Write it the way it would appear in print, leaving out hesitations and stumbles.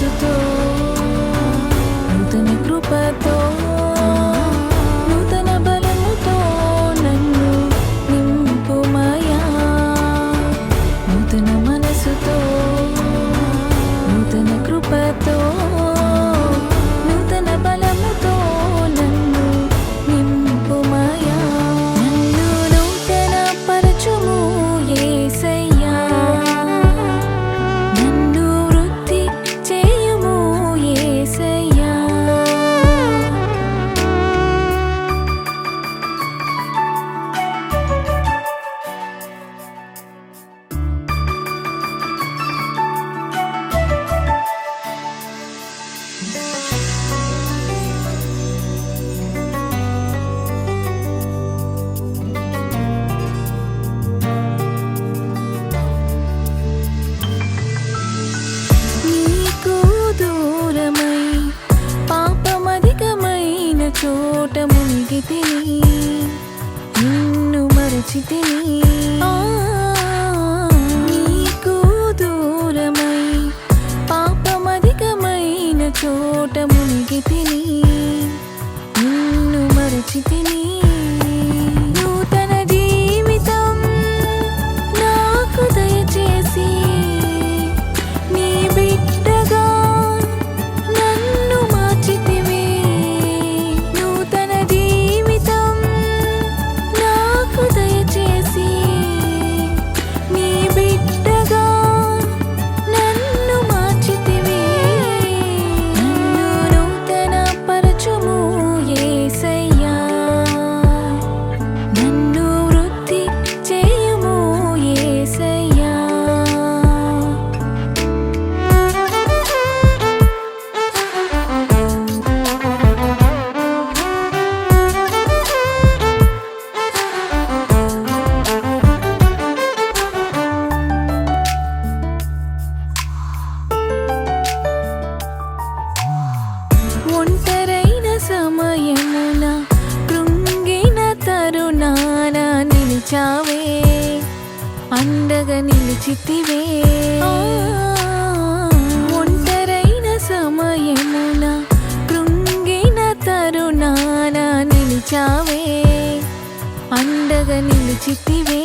మనసుతో నూతన కృపతో నూతన బలముతో నన్ను నింపుమయా నూతన మనసుతో నూతన కృపతో నూతన బలముతో నన్ను నింపుమయా నన్ను నూతన పరచుము యేసయ్యా నన్ను వృద్ధి చేయుము యేసయ్యా నీకు దూరమై పాపమధికమైన చోట మునిగితిని నిన్ను మరచితిని నీకు దూరమై పాపమధికమైన చోట మునిగితిని నిన్ను మరచితిని నూతన జీవితం నాకు దయచేసి నీ బిడ్డగా నన్ను మార్చితివే నూతన జీవితం నాకు దయచేసి నీ బిడ్డగా నన్ను మార్చితివే నన్ను నూతన పరచుము యేసయ్యా నన్ను వృద్ధి చేయుము యేసయ్యా ఒంటరైన సమయమున కృంగిన తరుణాన నిలిచావే అండగా నిలిచితివే ఒంటరైన సమయమున కృంగిన తరుణాన నిలిచావే అండగా నిలిచితివే